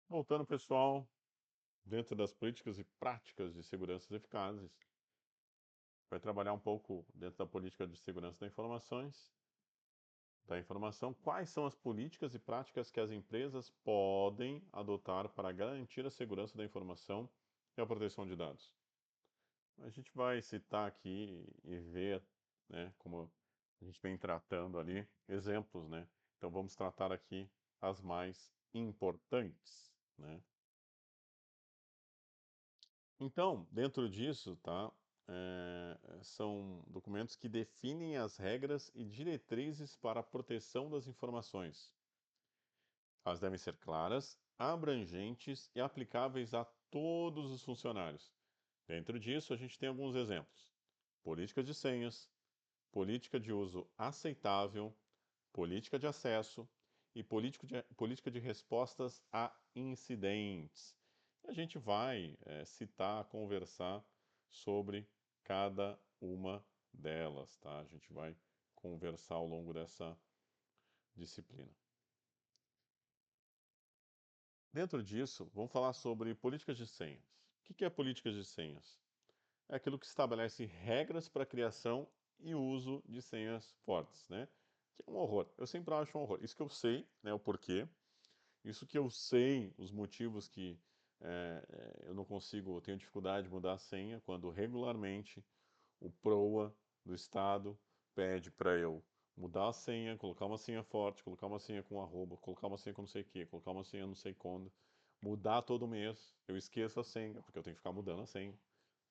Voltando, pessoal, dentro das políticas e práticas de segurança eficazes, vai trabalhar um pouco dentro da política de segurança da informação, quais são as políticas e práticas que as empresas podem adotar para garantir a segurança da informação e a proteção de dados. A gente vai citar aqui e ver, né, como a gente vem tratando ali, exemplos, né? Então vamos tratar aqui as mais importantes, né? Então, dentro disso, tá, são documentos que definem as regras e diretrizes para a proteção das informações. Elas devem ser claras, abrangentes e aplicáveis a todos os funcionários. Dentro disso, a gente tem alguns exemplos: políticas de senhas, política de uso aceitável, política de acesso e política de respostas a incidentes. E a gente vai citar, conversar sobre cada uma delas, tá? A gente vai conversar ao longo dessa disciplina. Dentro disso, vamos falar sobre políticas de senhas. O que é políticas de senhas? É aquilo que estabelece regras para a criação e uso de senhas fortes, né? Que é um horror. Eu sempre acho um horror. Isso que eu sei, né, o porquê. Isso que eu sei, os motivos que eu não consigo, eu tenho dificuldade de mudar a senha, quando regularmente o PROA do Estado pede para eu mudar a senha, colocar uma senha forte, colocar uma senha com arroba, colocar uma senha com não sei o que, colocar uma senha não sei quando, mudar todo mês, eu esqueço a senha, porque eu tenho que ficar mudando a senha,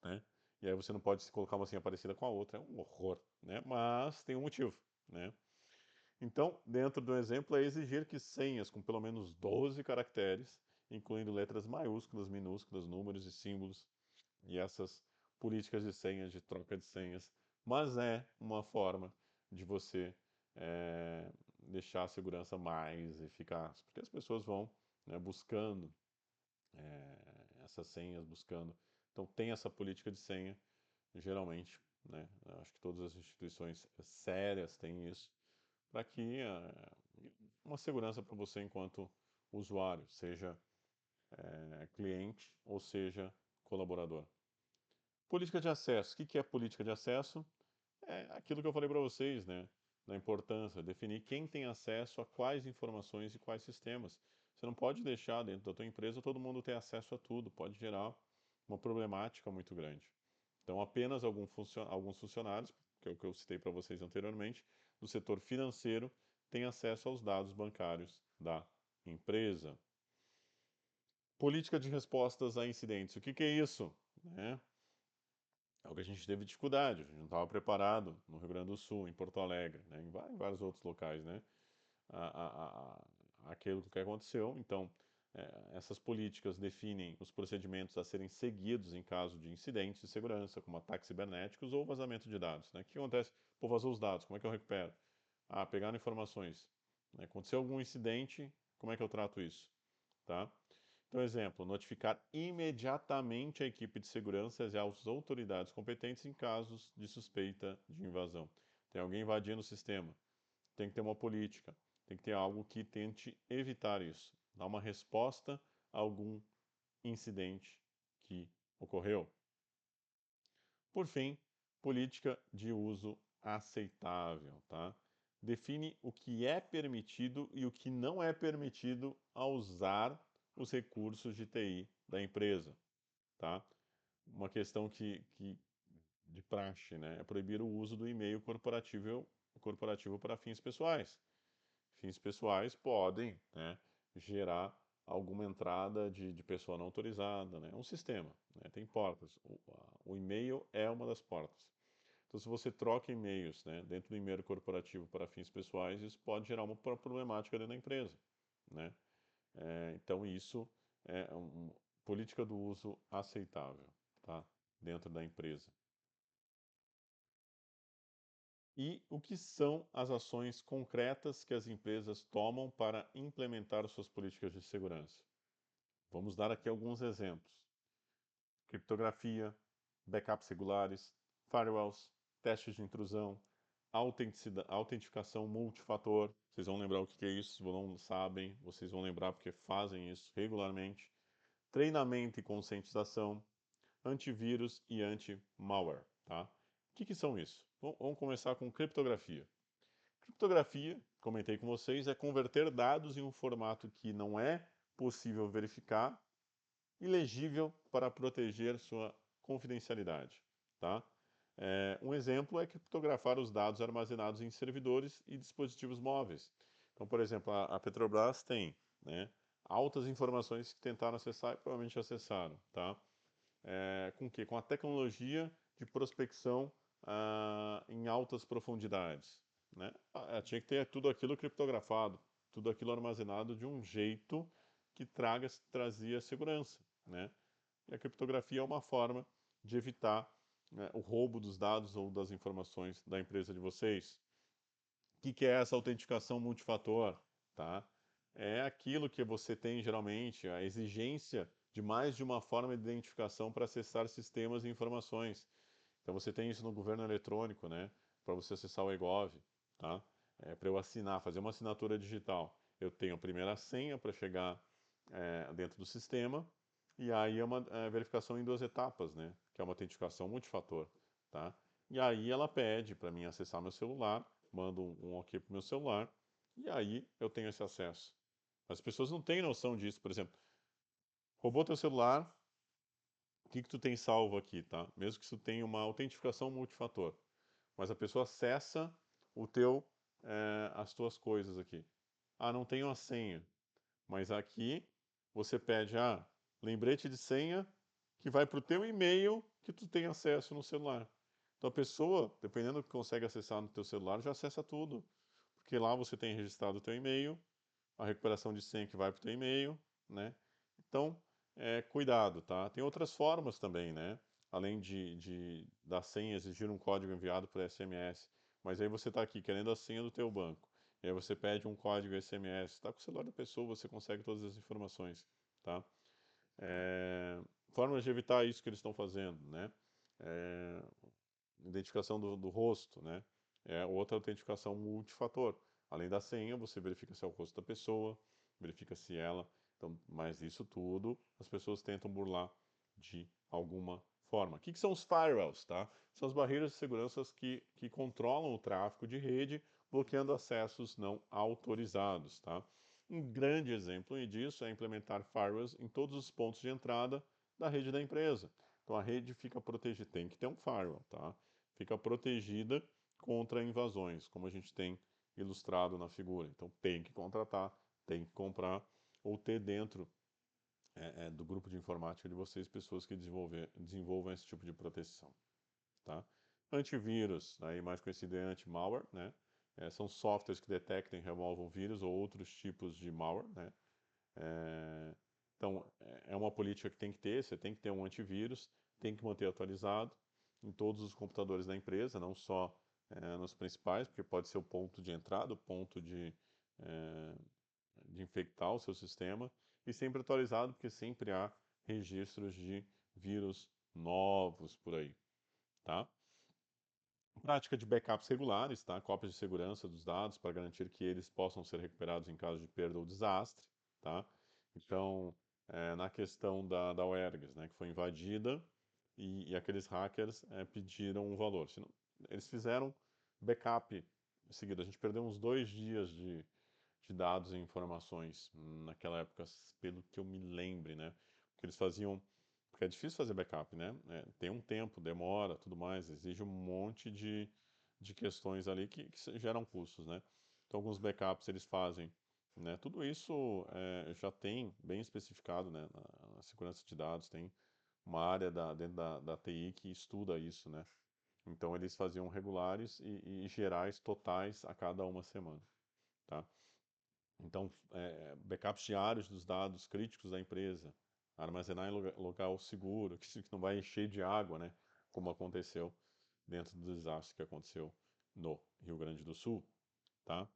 né? E aí você não pode colocar uma senha parecida com a outra, é um horror, né? Mas tem um motivo, né? Então, dentro do exemplo, é exigir que senhas com pelo menos 12 caracteres, incluindo letras maiúsculas, minúsculas, números e símbolos, e essas políticas de senhas, de troca de senhas, mas é uma forma de você deixar a segurança mais eficaz, porque as pessoas vão, né, buscando essas senhas, buscando. Então, tem essa política de senha, geralmente, né? Acho que todas as instituições sérias têm isso, para que uma segurança para você enquanto usuário, seja cliente ou seja colaborador. Política de acesso. O que é política de acesso? É aquilo que eu falei para vocês, né? Da importância, definir quem tem acesso a quais informações e quais sistemas. Você não pode deixar dentro da tua empresa todo mundo ter acesso a tudo, pode gerar uma problemática muito grande. Então, apenas alguns funcionários, que é o que eu citei para vocês anteriormente, do setor financeiro, têm acesso aos dados bancários da empresa. Política de respostas a incidentes. O que é isso? Né? É o que a gente teve dificuldade, a gente não estava preparado no Rio Grande do Sul, em Porto Alegre, né? Em vários outros locais, né? Aquilo que aconteceu. Então, essas políticas definem os procedimentos a serem seguidos em caso de incidentes de segurança, como ataques cibernéticos ou vazamento de dados, né? O que acontece? Pô, vazou os dados, como é que eu recupero? Ah, pegaram informações. Né? Aconteceu algum incidente, como é que eu trato isso? Tá? Então, exemplo, notificar imediatamente a equipe de segurança e as autoridades competentes em casos de suspeita de invasão. Tem alguém invadindo o sistema, tem que ter uma política, tem que ter algo que tente evitar isso, dar uma resposta a algum incidente que ocorreu. Por fim, política de uso aceitável, tá? Define o que é permitido e o que não é permitido ao usar os recursos de TI da empresa, tá? Uma questão que de praxe, né? É proibir o uso do e-mail corporativo para fins pessoais. Fins pessoais podem, né, gerar alguma entrada de pessoa não autorizada, né? É um sistema, né? Tem portas. O e-mail é uma das portas. Então, se você troca e-mails, né, dentro do e-mail corporativo para fins pessoais, isso pode gerar uma problemática dentro da empresa, né? Então, isso é uma política do uso aceitável, tá? Dentro da empresa. E o que são as ações concretas que as empresas tomam para implementar suas políticas de segurança? Vamos dar aqui alguns exemplos: criptografia, backups regulares, firewalls, testes de intrusão, autentificação multifator. Vocês vão lembrar o que é isso, se não sabem, vocês vão lembrar porque fazem isso regularmente. Treinamento e conscientização, antivírus e anti-malware, tá? O que são isso? Vamos começar com criptografia. Criptografia, comentei com vocês, é converter dados em um formato que não é possível verificar e legível para proteger sua confidencialidade, tá? Um exemplo é criptografar os dados armazenados em servidores e dispositivos móveis. Então, por exemplo, a Petrobras tem, né, altas informações que tentaram acessar e provavelmente acessaram, tá? Com o quê? Com a tecnologia de prospecção em altas profundidades, né? Tinha que ter tudo aquilo criptografado, tudo aquilo armazenado de um jeito que trazia segurança, né? E a criptografia é uma forma de evitar, né, o roubo dos dados ou das informações da empresa de vocês. O que é essa autenticação multifator? Tá? É aquilo que você tem geralmente, a exigência de mais de uma forma de identificação para acessar sistemas e informações. Então você tem isso no governo eletrônico, né? Para você acessar o eGov, tá? Para eu assinar, fazer uma assinatura digital. Eu tenho a primeira senha para chegar dentro do sistema, e aí é uma verificação em duas etapas, né? Que é uma autenticação multifator, tá? E aí ela pede para mim acessar meu celular, manda um OK para o meu celular, e aí eu tenho esse acesso. As pessoas não têm noção disso, por exemplo, roubou teu celular, o que tu tem salvo aqui, tá? Mesmo que isso tenha uma autentificação multifator, mas a pessoa acessa as tuas coisas aqui. Ah, não tenho a senha, mas aqui você pede, lembrete de senha que vai para o teu e-mail que tu tem acesso no celular. Então a pessoa, dependendo do que consegue acessar no teu celular, já acessa tudo, porque lá você tem registrado o teu e-mail, a recuperação de senha que vai para o teu e-mail, né? Então, cuidado, tá? Tem outras formas também, né? Além da senha exigir um código enviado por SMS. Mas aí você está aqui querendo a senha do teu banco. E aí você pede um código SMS. Está com o celular da pessoa, você consegue todas as informações, tá? Formas de evitar isso que eles estão fazendo, né? É, Identificação do rosto, né? É outra autenticação multifator. Além da senha, você verifica se é o rosto da pessoa, verifica se ela. Então, mas isso tudo as pessoas tentam burlar de alguma forma. O que são os firewalls, tá? São as barreiras de segurança que controlam o tráfego de rede, bloqueando acessos não autorizados, tá? Um grande exemplo disso é implementar firewalls em todos os pontos de entrada da rede da empresa. Então a rede fica protegida, tem que ter um firewall, tá? Fica protegida contra invasões, como a gente tem ilustrado na figura. Então tem que contratar, tem que comprar ou ter dentro do grupo de informática de vocês pessoas que desenvolvam esse tipo de proteção, tá? Antivírus, aí mais conhecido é anti-malware, né? São softwares que detectam e removam vírus ou outros tipos de malware, né? É, então, é uma política que tem que ter, você tem que ter um antivírus, tem que manter atualizado em todos os computadores da empresa, não só nos principais, porque pode ser o ponto de entrada, o ponto é, de infectar o seu sistema, e sempre atualizado, porque sempre há registros de vírus novos por aí, tá? Prática de backups regulares, tá? Cópias de segurança dos dados para garantir que eles possam ser recuperados em caso de perda ou desastre, tá? Então, na questão da UERGS, né, que foi invadida e aqueles hackers pediram um valor. Eles fizeram backup em seguida. A gente perdeu uns 2 dias de dados e informações naquela época, pelo que eu me lembre, né? Porque eles faziam. Porque é difícil fazer backup, né? Tem um tempo, demora, tudo mais, exige um monte de questões ali que geram custos, né? Então, alguns backups eles fazem, né? Tudo isso já tem bem especificado, né? Na segurança de dados, tem uma área dentro da TI que estuda isso, né? Então, eles faziam regulares e gerais totais a cada uma semana, tá? Então, backups diários dos dados críticos da empresa, armazenar em local seguro, que não vai encher de água, né? Como aconteceu dentro do desastre que aconteceu no Rio Grande do Sul, tá?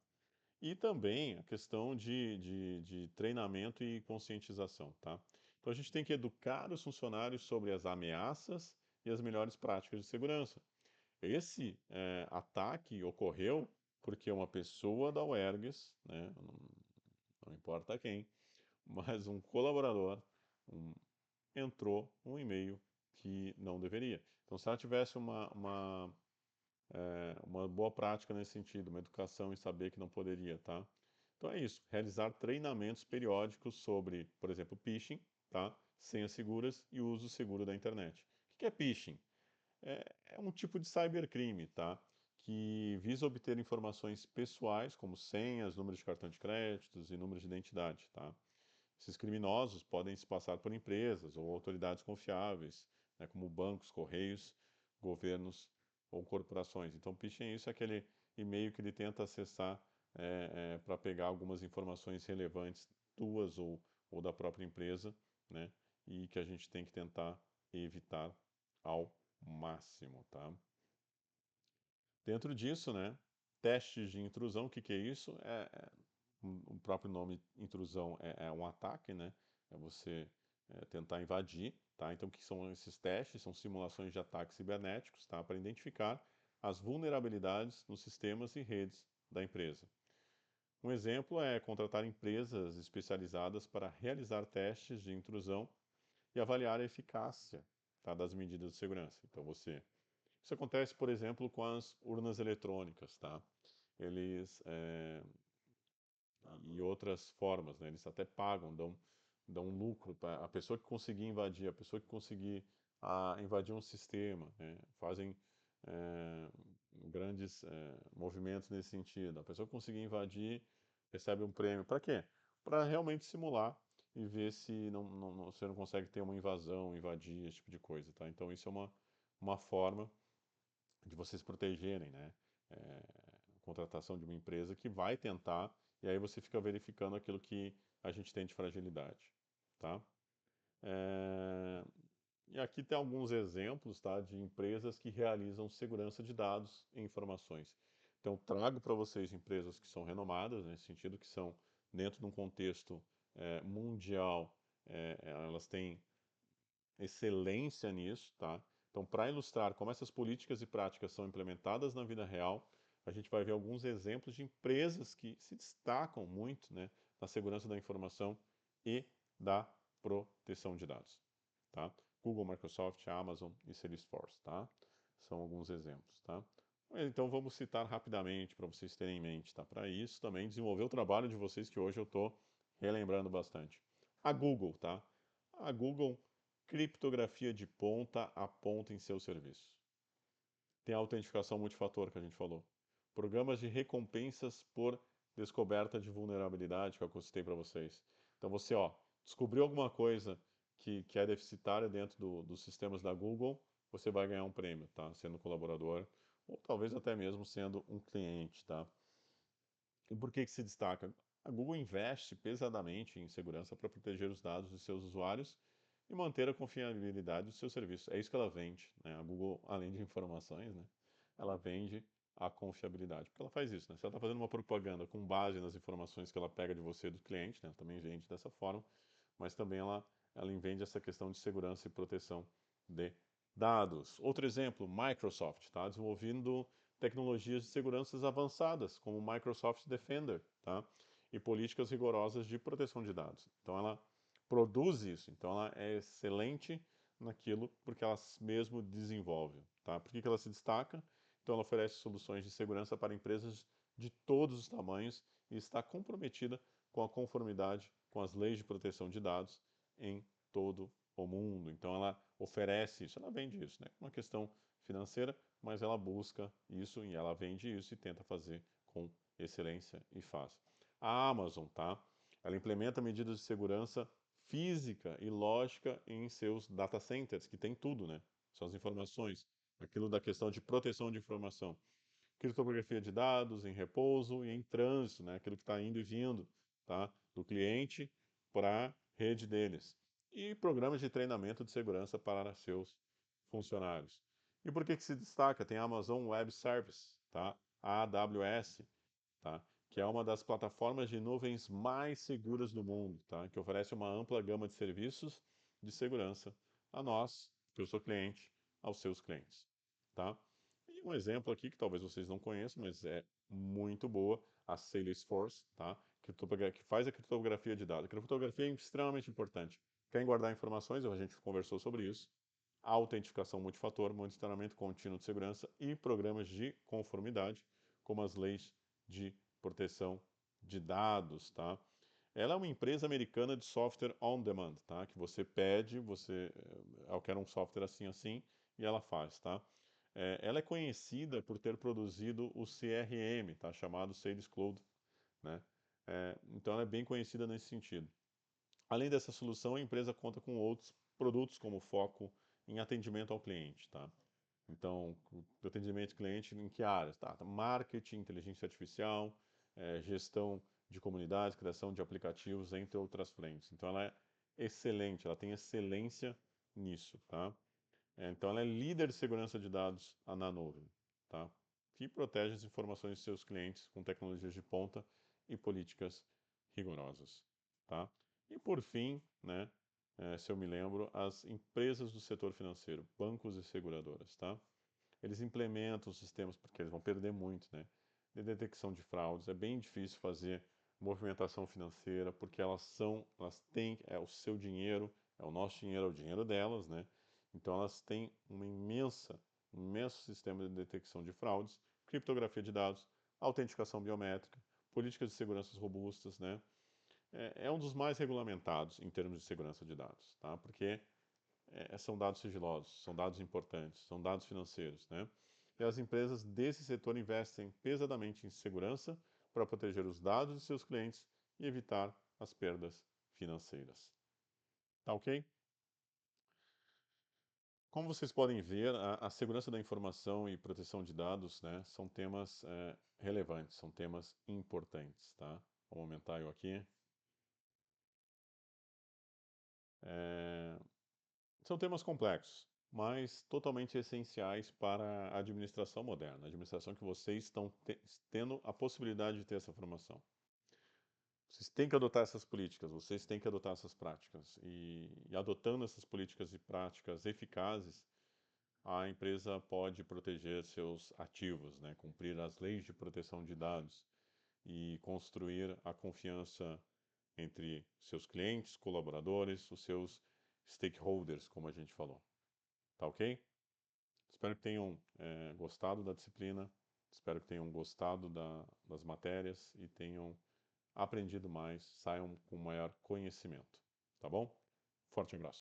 E também a questão de treinamento e conscientização, tá? Então a gente tem que educar os funcionários sobre as ameaças e as melhores práticas de segurança. Esse ataque ocorreu porque uma pessoa da UERGS, né, não importa quem, mas um colaborador um- entrou um e-mail que não deveria. Então, se ela tivesse uma boa prática nesse sentido, uma educação em saber que não poderia, tá? Então é isso, realizar treinamentos periódicos sobre, por exemplo, phishing, tá? Senhas seguras e uso seguro da internet. O que é phishing? É um tipo de cybercrime, tá? Que visa obter informações pessoais, como senhas, números de cartão de créditos e números de identidade, tá? Esses criminosos podem se passar por empresas ou autoridades confiáveis, né, como bancos, correios, governos ou corporações. Então, phishing é isso, é aquele e-mail que ele tenta acessar para pegar algumas informações relevantes tuas ou da própria empresa, né, e que a gente tem que tentar evitar ao máximo, tá? Dentro disso, né, testes de intrusão, o que que é isso? O próprio nome intrusão é um ataque, né? É você tentar invadir, tá? Então, o que são esses testes? São simulações de ataques cibernéticos, tá? Para identificar as vulnerabilidades nos sistemas e redes da empresa. Um exemplo é contratar empresas especializadas para realizar testes de intrusão e avaliar a eficácia, tá, das medidas de segurança. Então, isso acontece, por exemplo, com as urnas eletrônicas, tá? Eles e outras formas, né? Eles até pagam, dão lucro para a pessoa que conseguir invadir, a pessoa que conseguir invadir um sistema, né? Fazem é, grandes movimentos nesse sentido. A pessoa que conseguir invadir recebe um prêmio. Para quê? Para realmente simular e ver se você não consegue ter uma invasão, invadir, esse tipo de coisa, tá? Então isso é uma forma de vocês protegerem, né? É, contratação de uma empresa que vai tentar, e aí você fica verificando aquilo que a gente tem de fragilidade, tá? É, e aqui tem alguns exemplos, tá, de empresas que realizam segurança de dados e informações. Então, trago para vocês empresas que são renomadas, nesse sentido, que são dentro de um contexto mundial, elas têm excelência nisso, tá? Então, para ilustrar como essas políticas e práticas são implementadas na vida real, a gente vai ver alguns exemplos de empresas que se destacam muito, né, na segurança da informação e da proteção de dados, tá? Google, Microsoft, Amazon e Salesforce, tá? São alguns exemplos, tá? Então vamos citar rapidamente para vocês terem em mente, tá? Para isso também desenvolver o trabalho de vocês que hoje eu estou relembrando bastante. A Google, tá? A Google criptografia de ponta a ponta em seus serviços. Tem a autentificação multifator que a gente falou. Programas de recompensas por descoberta de vulnerabilidade que eu citei para vocês. Então você, ó, descobriu alguma coisa que é deficitária dentro dos sistemas da Google, você vai ganhar um prêmio, tá? Sendo colaborador, ou talvez até mesmo sendo um cliente, tá? E por que que se destaca? A Google investe pesadamente em segurança para proteger os dados dos seus usuários e manter a confiabilidade dos seus serviços. É isso que ela vende, né? A Google, além de informações, né, ela vende a confiabilidade. Porque ela faz isso, né? Se ela está fazendo uma propaganda com base nas informações que ela pega de você do cliente, né, ela também vende dessa forma, mas também ela vende essa questão de segurança e proteção de dados. Outro exemplo, Microsoft está desenvolvendo tecnologias de segurança avançadas, como o Microsoft Defender, tá? E políticas rigorosas de proteção de dados. Então ela produz isso, então ela é excelente naquilo porque ela mesmo desenvolve, tá? Por que ela se destaca? Então ela oferece soluções de segurança para empresas de todos os tamanhos e está comprometida com a conformidade com as leis de proteção de dados em todo o mundo. Então ela oferece isso, ela vende isso, né? Uma questão financeira, mas ela busca isso e ela vende isso e tenta fazer com excelência e faz. A Amazon, tá? Ela implementa medidas de segurança física e lógica em seus data centers, que tem tudo, né? São as informações, aquilo da questão de proteção de informação. Criptografia de dados em repouso e em trânsito, né? Aquilo que está indo e vindo, tá? Do cliente para a rede deles. E programas de treinamento de segurança para seus funcionários. E por que que se destaca? Tem a Amazon Web Service, tá? A AWS, tá? Que é uma das plataformas de nuvens mais seguras do mundo, tá? Que oferece uma ampla gama de serviços de segurança a nós, que eu sou cliente, aos seus clientes, tá? E tem um exemplo aqui que talvez vocês não conheçam, mas é muito boa, a Salesforce, tá? Que faz a criptografia de dados. A criptografia é extremamente importante. Quem guardar informações, a gente conversou sobre isso, autentificação multifator, monitoramento contínuo de segurança e programas de conformidade, como as leis de proteção de dados, tá? Ela é uma empresa americana de software on demand, tá? Que você pede, eu quero um software assim assim e ela faz, tá? Ela é conhecida por ter produzido o CRM, tá? Chamado Sales Cloud, né? Então ela é bem conhecida nesse sentido. Além dessa solução, a empresa conta com outros produtos como foco em atendimento ao cliente, tá? Então, o atendimento ao cliente em que áreas? Tá, marketing, inteligência artificial, gestão de comunidades, criação de aplicativos, entre outras frentes. Então, ela é excelente, ela tem excelência nisso, tá? Então, ela é líder de segurança de dados na nuvem, tá? Que protege as informações de seus clientes com tecnologias de ponta e políticas rigorosas, tá? E por fim, né, se eu me lembro, as empresas do setor financeiro, bancos e seguradoras, tá? Eles implementam sistemas, porque eles vão perder muito, né? De detecção de fraudes. É bem difícil fazer movimentação financeira, porque elas têm, é o seu dinheiro, é o nosso dinheiro, é o dinheiro delas, né? Então elas têm um imenso sistema de detecção de fraudes, criptografia de dados, autenticação biométrica, políticas de segurança robustas, né? É um dos mais regulamentados em termos de segurança de dados, tá? Porque são dados sigilosos, são dados importantes, são dados financeiros, né? E as empresas desse setor investem pesadamente em segurança para proteger os dados de seus clientes e evitar as perdas financeiras. Tá ok? Como vocês podem ver, a segurança da informação e proteção de dados, né, são temas relevantes, são temas importantes, tá? Vou aumentar eu aqui. É, São temas complexos, mas totalmente essenciais para a administração moderna, a administração que vocês estão tendo a possibilidade de ter essa formação. Vocês têm que adotar essas políticas, vocês têm que adotar essas práticas. E adotando essas políticas e práticas eficazes, a empresa pode proteger seus ativos, né? Cumprir as leis de proteção de dados e construir a confiança entre seus clientes, colaboradores, os seus stakeholders, como a gente falou. Tá ok? Espero que tenham gostado da disciplina, espero que tenham gostado das matérias e tenham aprendido mais, saiam com maior conhecimento. Tá bom? Forte abraço.